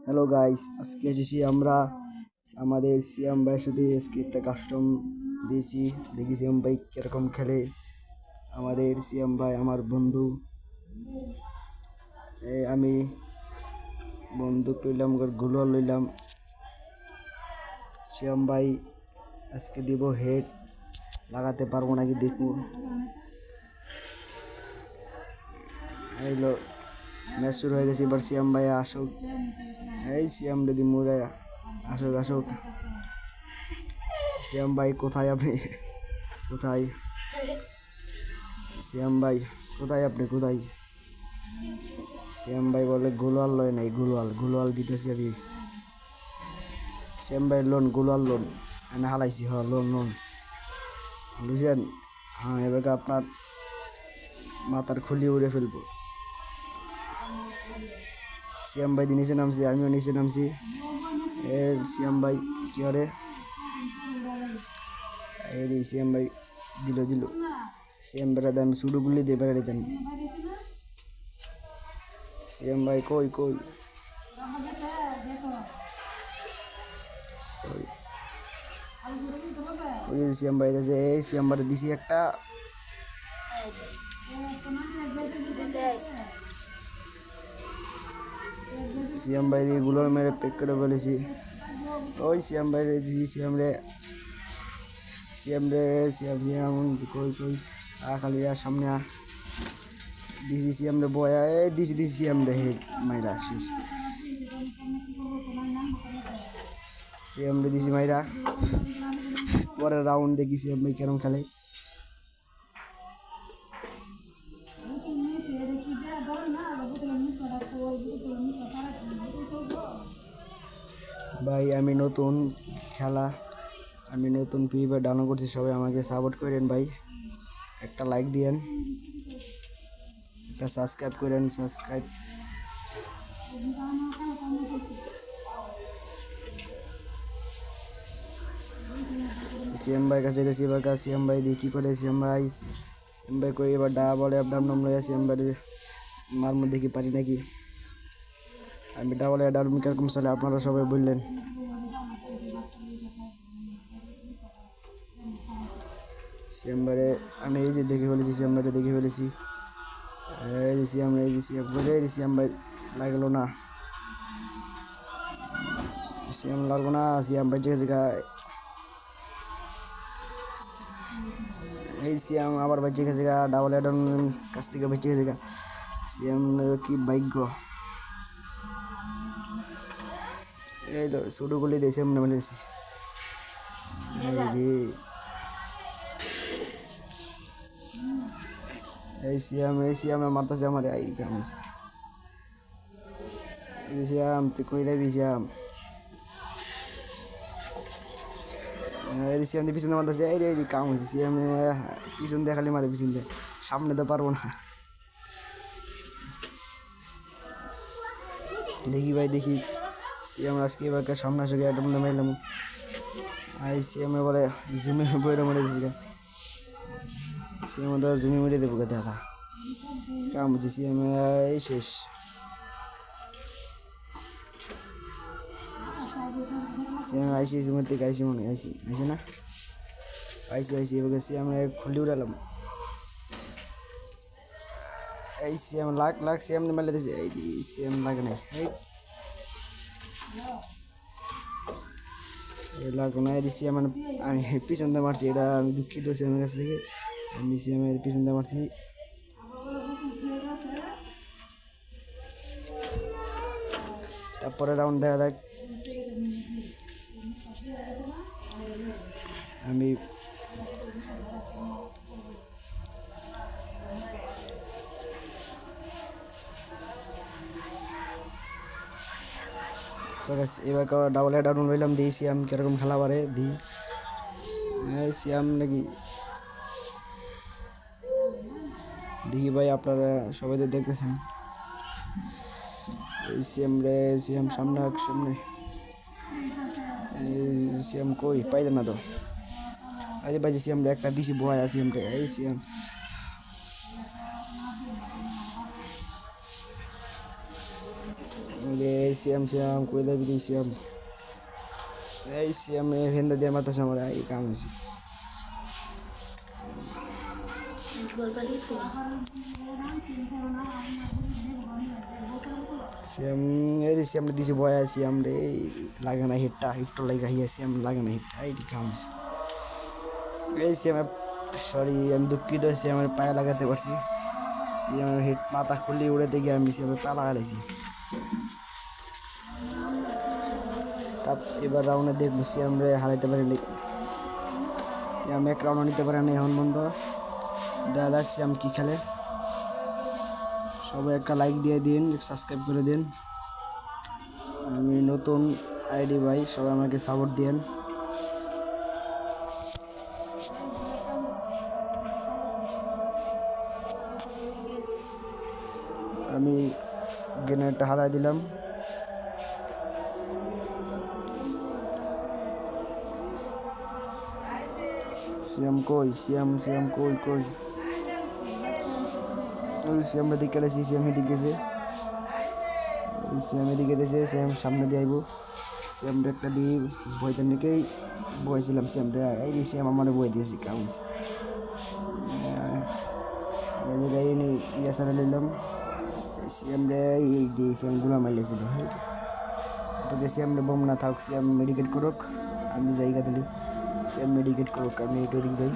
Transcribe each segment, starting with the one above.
Hello guys, আজকে এসেছি আমরা আমাদের সিয়াম ভাইয়ের সাথে আজকে একটা কাস্টম দিয়েছি। দেখি সিয়াম ভাই কিরকম খেলে। আমাদের সিয়াম ভাই আমার বন্ধু। আমি বন্দুক লইলাম, গুলোয়াল লইলাম। সিয়াম ভাই আজকে দিব হেড, লাগাতে পারবো নাকি দেখবো। এইলো ম্যাচ শুরু হয়ে গেছে, এবার সিয়াম ভাই আসুক। এই সিয়াম যদি মুড়ে আসুক আসুক। সিয়াম ভাই কোথায় আপনি? কোথায় সিয়াম ভাই? কোথায় আপনি? কোথায়? সিয়াম ভাই বলে গোলওয়াল লয় নাই, গোলওয়াল দিতেছি আমি। সিয়াম ভাই লোন, গোলওয়াল লোন এনে হালাইছি। লোন লোন বুঝছেন? এবার আপনার মাথার খুলি উড়ে ফেলবো। সিয়াম ভাই নিচে নামছি, আমিও নিচে নামছি। সিয়াম ভাই কি করে? এই সিয়াম ভাই দিল। সিয়াম বেড়াতে আমি সুডু গুলি দিয়ে বেড়া দিতাম। সিয়াম ভাই কই কই? ওই যে সিয়াম ভাই আছে, এই সিয়াম ভাই দিছি একটা। সিয়াম ভাই দিয়ে গুলো মেরে পেক করে বলেছি। ওই সিয়াম ভাই রে দিছি, সিয়াম কই কই? খালি সামনে দিছি সিয়াম রে বয়া, দিছি সিয়াম রে হেড মাইরা শেষ। সিয়াম রে দিছি মাইরা। পরের রাউন্ড দেখি সিয়াম ভাই কেরম খেলে। ভাই আমি নতুন খেলা, আমি নতুন ফ্রি ফায়ার ডাউনলোড করছি, সবাই আমাকে সাপোর্ট করেন ভাই। একটা লাইক দিয়েন, একটা সাবস্ক্রাইব করেন। সিএম ভাই কাছে যেতেছি এবার। সিএম ভাই দিয়ে কী করে? সিএম ভাই কই এবার ডা বলে আপ ডাউন লইয়া সিএম ভাই মার মধ্যে কি পারি নাকি? আমি ডা বলে ডাউন কিরকম চলে আপনারা সবাই বললেন। সিএম ভাইরে আমি এই যে দেখে ফেলেছি, সিএম ভাইরে দেখে ফেলেছি। এই যে সিএম ভাই লাগলো না, সিএম লাগবো না। সিএম ভাই ঠিক আছে। এই সিএম আবার বেঁচে গেছে গা, ডাবল অ্যাডন কাছ থেকে বেঁচে গেছে গা। সিএম কি ভাগ্য! এই তো ছোটো গুলি দিয়েছে মনে বলেছি। এই সিএম মারতেছে আমার। এই কাম সিএম, তুই কই দেবি সিএম? সিএম দিয়ে পিছনে মারতেছে। এই কাম হয়েছে। সিএম পিছন দিয়ে খালি মারে, পিছন দিয়ে, সামনে তো পারবো না। দেখি ভাই দেখি, সিএম আজকে এবার সামনে আসে একটা মনে মারলাম। সিএম বলে জুমে বইটা মেরে দিছি। সিএম তো জুমে মেরে দেবো দেখা কাম হচ্ছে। সিএম এই শেষ। সিএম আইসি জুমের থেকে আইসি মনে আইসি না? আইসি এবার সিএম খুলে উড়ালাম। এই সিএম লাখ সিএম মেলে দিয়েছে। এই সিএম লাগে নাই, এই লাগো না। এই সিএম আমি পিছন দিয়ে মারছি, এটা আমি দুঃখিত সিএমের কাছ থেকে। আমি সিএমের পিছন দিয়ে মারছি। তারপরে রাউন্ড দেখা যাক। আমি এবার ডাবল হেড ডাউন লইলাম। দিই সিএম কিরকম খেলা পারে দিই। সিএম নাকি দেখি ভাই, আপনারা সবাই তো দেখতেছেন। এই সিএম সামনে। সিএম কই পাইলে না তো। আরে ভাই সিএম একটা দিছি বয়া সিএম রে। এই সিএম সিয়াম কই যাবি তুই সিয়াম? এই সিয়াম হেন্দা দিয়ে মারতেছে আমার, এই কাম হয়েছে। সিয়াম এই যে সিয়াম দিছি ভয় আছি আমরা, এই লাগে না হিটটা, হিটটা লাগে হিয়া সিয়াম লাগে না হিটটা, এই কাম হয়েছে। এই সিয়াম সরি, আমি দুঃখিত, সিয়ামের পায়ে লাগাতে পারছি। সিয়ামের হিট মাথা খুলি উড়াতে গিয়ে আমি সিয়ামের পা লাগাইছি। তাপ এবার রাউন্ডে দেখবো সিয়ামরে হারাইতে পারি নাকি। সিয়াম এক রাউন্ড নিতে পারে না এখন বন্ধ, দেখা যাক সিয়াম কী খেলে। সবাই একটা লাইক দিয়ে দিন, সাবস্ক্রাইব করে দিন। আমি নতুন আইডি ভাই, সবাই আমাকে সাপোর্ট দিন। আমি গ্রেনেডটা হারাই দিলাম। সিয়াম কই, সিয়াম কই কই, ওই সিয়াম এদিকে গেছে, সিয়াম এদিকে গেছে, সিয়াম এদিকে গেছে, সিয়াম সামনে দিয়ে আইব। সিয়ামটা একটা দিয়ে বইতে নিকেই বইছিলাম সিয়ামটা, এই সিয়াম আমার বই দিয়েছি কাউন্স। ইয়াসারা নিলাম সিয়ামটা, এই দিয়ে সিয়াম গুলা মারলেছিল। ওকে সিয়ামটা বোম না থাক, সিয়াম মেডিকেট করুক, আমি জায়গা তুলি। সিয়াম মেডিকেট করুক, আমি একটু ওদিক যাই।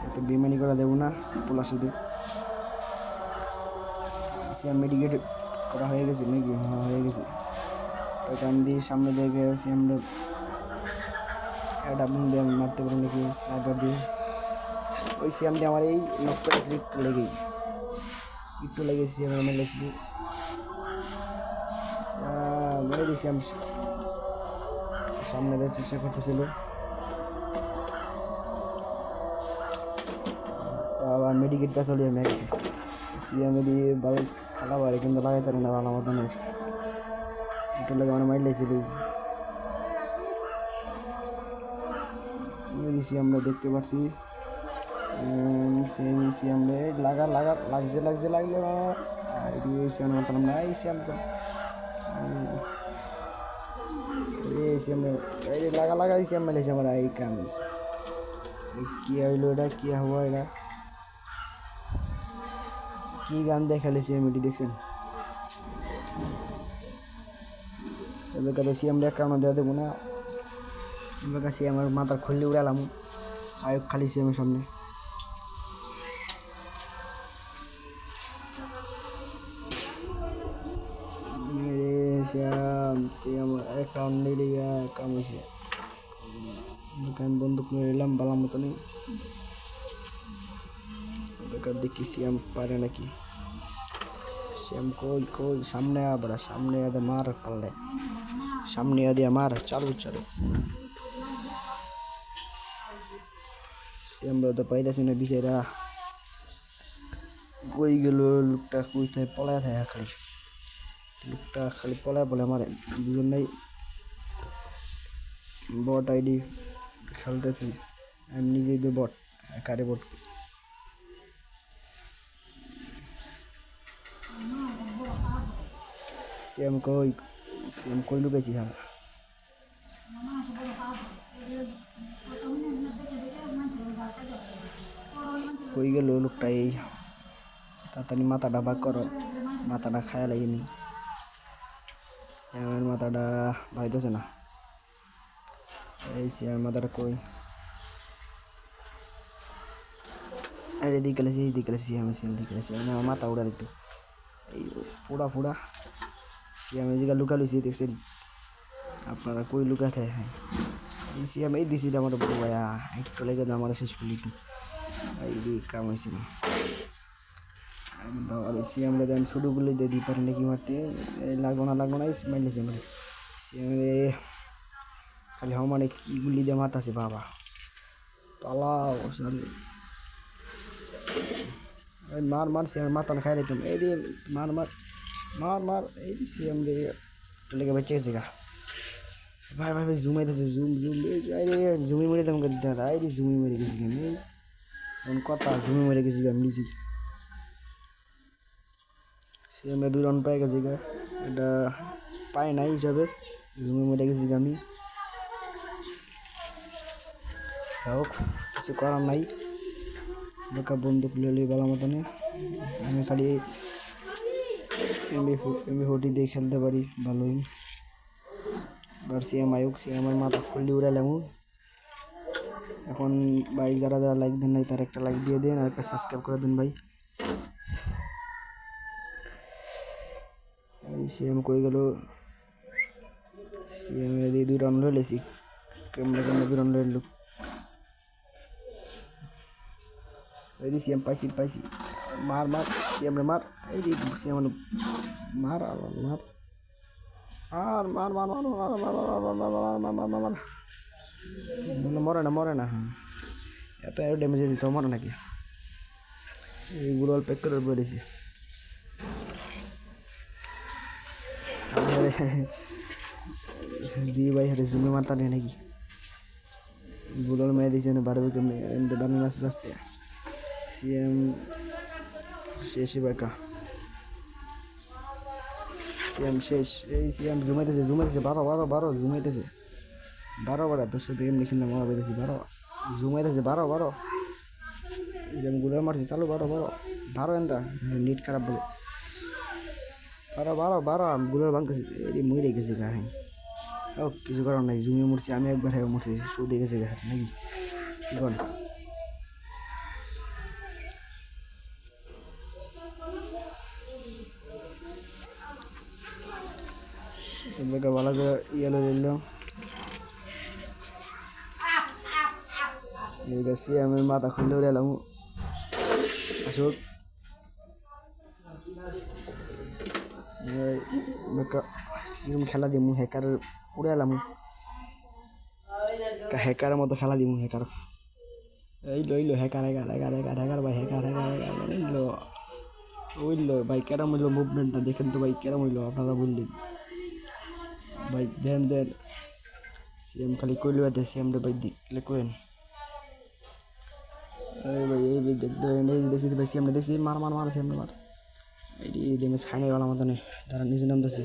এত বেমানি করা দেবো না পোলার সাথে। সিয়াম মেডিকেট করা হয়ে গেছে নাকি? হ্যাঁ হয়ে গেছে। তাকে আমি দিয়ে সামনে দেখে সিয়ামটা একটা বুম দিয়ে মারতে পারি নাকি স্নাইপার দিয়ে। ওই সিয়াম দিয়ে আমার এই নক করেছিল একটু লেগেছি, আমার মেরেছিল মেরে দিয়েছি। আমি সামনে দেওয়ার চেষ্টা করতেছিল, আবার মেডিকেট পাস হলি আমি সিয়ামে দিয়ে ভালো খেলা পারে, কিন্তু লাগাইতে পারি না ভালো মতনের। একটু লাগে মানে মাইল লাইছিল। সিয়ামরা দেখতে পাচ্ছি, সেই সিয়ামরে লাগছে লাগলে সিয়াম মারতাম না। এই সিয়াম তো এই সিয়াম লাগা সিয়াম মেলেছে আমার, এই কাম কি হইলো এটা, কি হবো এটা, কি গান দেখালে সিএম এটি দেখছেন? এবার কথা সিএমটা এক কারণে দেওয়া দেবো না, এবার কাছে আমার মাথার খুললে উড়ালাম আয়ক খালি সিএমের সামনে। এক রাউন্ড নিলে কাম হয়েছে, আমি বন্দুক নিয়ে এলাম বালার মতো নেই। বেকার দেখি সিএম পারে নাকি। সিএম কই সামনে আবার, সামনে আদে মার পারলে, সামনে আদে মার, চালু সিএমরা তো পাইতেছি না বিষয়রা, কই গেল লোকটা, কই থাকে পলায় থাকে খালি, লোকটা খালি পলায় মারে। দুজন নাই বট আইডি খেলতেছি, আমি নিজেই তো বট, কারে বট। সিএম কই লুকাইছি হ্যাঁ, কই গেল লোকটা? এই তাড়াতাড়ি মাথাটা ভাগ করো, মাথাটা খায়া লাগেনি, আমার মাথাটা ভাইতেছে না। এই সিএম মাথাটা কই? আরে দিকে সিএম আমার মাথা উড়া দিত, এই ফোড়া সিএম এই জায়গা লুকা লুইছি দেখছেন আপনারা, কই লুকাতে? হ্যাঁ এই সিএম এই দিছি আমার বড় ভাইয়া, একটু লেগে তো আমার শেষ করলি তো, এই কাম হয়েছিল। বাবা সিএম রে আমি ছোটো গুলি দিয়ে দিই পারি নাকি মারতে, লাগবো না মারলেছে মানে সিএম খালি হাও মানে কি গুলি দিয়ে মারতাছে বাবা, পালাও সরি। মার সিএম মাথা খাই দিতাম, এই রে মার এই সিএম রে লেগে বেঁচে গেছে গা। ভাই জুমাইতেছে জুম জুমি মেরে তোমাকে দিতে দাদা, এই জুমি মেরে গেছি আমি, কথা জুমি মেরে গেছি আমি নিজে। সিএম 2 রাউন্ড পাই গেছে গা। এটা পায় নাই হিসাবে জুমে মরে গেছি আমি। হোক কিছু করার নাই, বেকার বন্দুক লিয়ে বেলা মতনে আমি খালি এমবি ফোর্টি দিয়ে খেলতে পারি ভালোই। এবার সিএম আয়ুক, সিএমের মাথা ফুললি উড়াইলাম। এখন ভাই যারা যারা লাইক দেন নাই তার একটা লাইক দিয়ে দেন আর একটা সাবস্ক্রাইব করে দেন ভাই। সিএম কই গেল? সিএম দিয়ে 2 রাউন্ড লয়ে লেছি, কেমনে 2 রাউন্ড লয়ে এলো। এই সিএম পাইছি মার সিএম রে মার। এই সিএম মার মার আর মার মার মার মার মার মার মরে না। হ্যাঁ এত ড্যামেজ দিত মরে নাকি? এইগুলো অল্প করে পড়েছি। দিয়ে ভাই হারে জুমে মারতা নেই নাকি? গুলোর মেয়ে দিয়েছে না বারবে কেমনি বারবে আস্তে আস্তে। সিএম শেষ বেকা, সিএম শেষ। এই সিএম জুমাইতেছে 12 জুমাইতেছে 12 তোর সাথে এমনি খেললে মজা পেতেছি 12 জুমাইতেছে 12 এই যে আমি গুলো মারছি চালু 12 এনতা নেট খারাপ বলে 12 আমি গুলো ভাঙতেছি। এই মরে গেছে গা। হ্যাঁ ও কিছু করার নাই, জুমে মরছি আমি একবার। হ্যাঁ মরছি শো দিয়ে গেছে গা নাকি কি কর? ভালো করে ইয়েলো দিলাম। আমি মাথা খুললে উড়ে এলাম। আসুক এরকম খেলা দিমু, হ্যাকার উড়ে এলাম। হ্যাকারের মতো খেলা দিমু। হ্যাকার এইলো হ্যাকার ভাই হ্যাকার ওইলো ভাই কেরাম হইলো মুভমেন্টটা দেখেন তো ভাই কেরাম হইলো আপনারা বললেন ভাই। দেন সিএম খালি কইলো এতে সিএম রে ভাই দেখলে কোয়েন। এই ভাই এই দেখতে দেখছি ভাই সিএম রে দেখছি মার সিএম রে মার। এই ড্যামেজ খাই নাই বলা মতো নেই, তারা নিচে নামতেছে।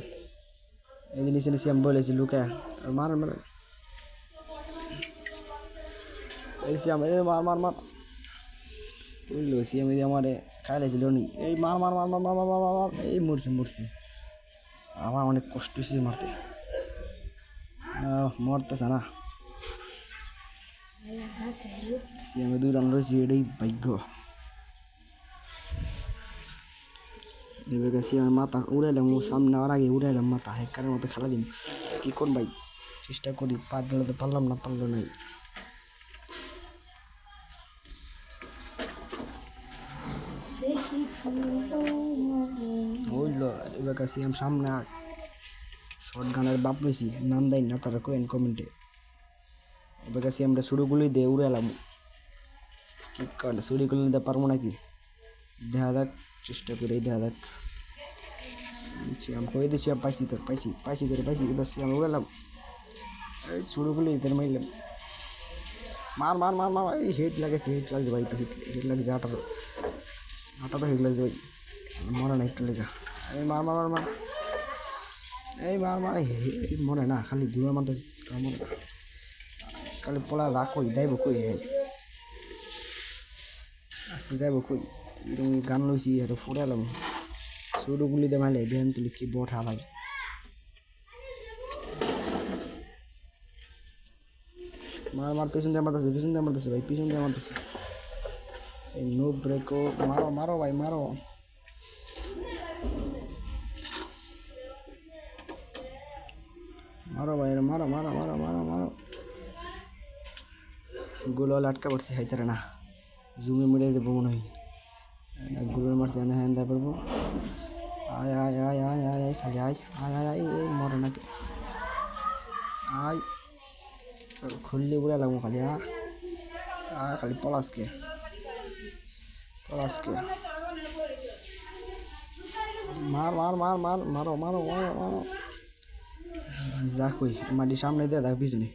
এই যে নিচে সিএম বলেছি লুকা মার এই সিএম মার বুঝলো। সিএম আমারে খাই লাইছিল নি। এই মার এই মরছে। আমার অনেক কষ্ট হয়েছে মারতে, মরতেছে না। সিএমে 2 রাউন্ড রয়েছে, এটাই ভাগ্য। এবার সিএমের মাথা উড়াইলাম, সামনে নেওয়ার আগে উড়াইলাম মাথা। হ্যাকারের মতো খেলা দিন কি কোন ভাই, চেষ্টা করি পারলে তো পারলাম না, পারলো নাই। হইলো এবার সিএম সামনে শর্ট গানের বাপ বেশি নাম দেয় না আপনারা কোয়েন কমেন্টে। এবার সিএমটা ছুরিগুলি দিয়ে উড়াইলাম। কি কারণে ছুরিগুলি দিতে পারবো নাকি দেখা যাক, চেষ্টা করে দেখা যাক। সিএম করে দিচ্ছি পাইছি এবার সিএম উড়ালাম। এই ছুরিগুলি দিতে মারলাম। মার এই হেড লাগছে ভাই, একটু হিট লাগছে। আটাটা হিট লাগছে ভাই, মরে না একটু লেখা। এই মার এই মার মরে না, খালি ঘুরে মারতেছি মরে না। খালি পড়া দা কই যাইব কই আজকে যাইব কই? এরকম গান লইছি হয়তো ফুরে এলাম। ছোটোগুলি দিয়ে মারলে দেন তুলি কি বঠা ভাই। মার পেছন দিয়ে মারতেছে ভাই, পেছন দিয়ে মারতেছে। এই নো ব্রেকও মারো ভাই মারো। ভাই মারো। গোল আটকা পড়ছে হাইতারে না, জুমে মুড়ে দেবো মনে হয়। গোলের মারছে না, হ্যাঁ দেখ পারবো। আয় খালি আয় এই মরে নাকি আয়। চল খুললে উড়ে লাগবো খালি। আর খালি পলাশকে মারো যা কই মাটি সামনে দিয়ে দেখ পিছনে।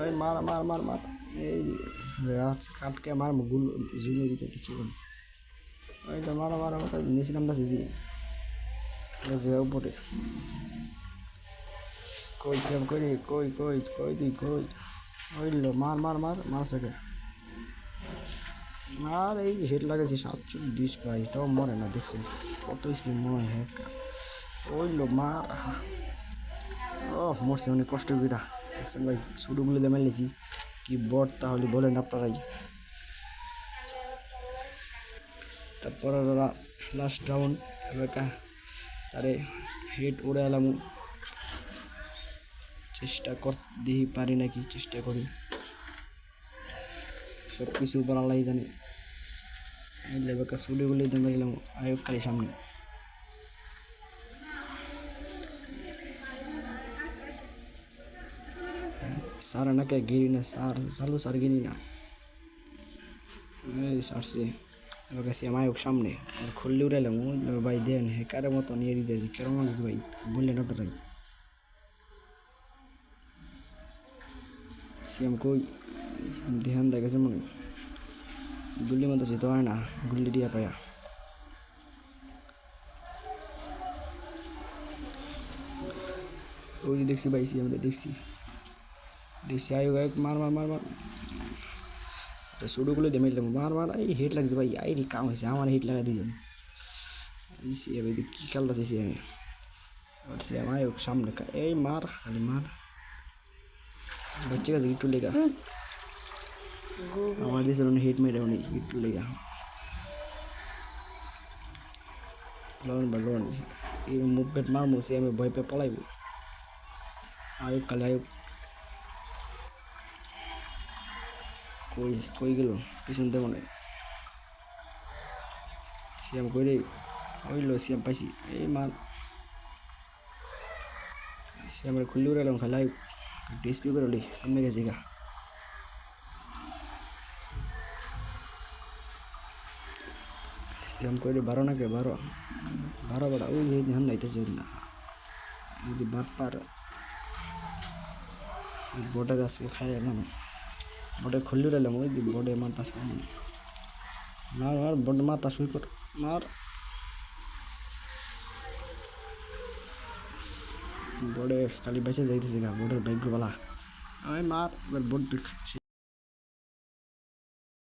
ওই মার এই কাটকে মার গুল জুমের ভিতরে কি ওইটা মারো নিচে নামটা দিয়ে গেছে উপরে কই সিয়াম কই রে কই কই কই তুই কই হইল মার মার মার মার সাকে আর এই হেড লাগাইছে 47 ভাই এটাও মরে না দেখছেন কত স্পিড মরে হ্যাঁ হইল মার ও মরছে অনেক কষ্ট করে দেখছেন ভাই শুরুগুলো দিয়ে মেলেছি কি বট তাহলে বলেন আপনারাই তারপর ওরা লাস্ট রাউন্ড এবার তারে হেড উড়ে এলাম চেষ্টা কর দিই পারি নাকি চেষ্টা করি সব কিছু উপর আল্লাহ জানে লেবাকা শুরুগুলো দিয়ে মেলাম আয়োগ খালি সামনে सारा ना क्या गिरी ना सार चालू सार गिरी ना সারছে এবার কাছে আমার সামনে আর খুললে উড়াইলাম ভাই দেন হ্যাকারের মতো নিয়ে দিতেছি কেমন লাগছে ভাই বললেন আপনারাই সিএম কই ধ্যান দেখেছে মনে গুল্লি মতো যেতে হয় না গুল্লি দিয়া পায়া ওই দেখছি ভাই সিএমটা দেখছি দেখছি আয়ো মার মার মার মার শুরুগুলো দিয়ে মেরলাম মার মার এই হেড লাগছে ভাই আই কাম হয়েছে আমার হেড লাগা দিয়ে সিএম কী খেলতেছে সিএমে আর সিএম আয়ো সামনে এই মার খালি মার बच्चे का हिट लेगा हमारे देश में हिट में रहने हिट लेगा लोन बलोन ये मूवमेंट मार मुझसे हमें भय पे पलाई आयो कल आयो कोई कोई गलो पिछन दे मने सीएम कोई रे ओई लो सीएम पैसी ए मार सीएम रे खुल्लू रे लं खलाई डिस्प्ले पर ले हमें कैसे का हम कोई 12 ना के 12 बड़ा वो ये ध्यान नहीं थे ना ये बात पर बोटा गास के खाया ना बोटे खुल्लू रे लमो ये बोटे मारता सामने मार मार बोट मारता सुई कर मार बोटे खाली बचे जाइते से का बोटे बैग वाला अरे मार बोट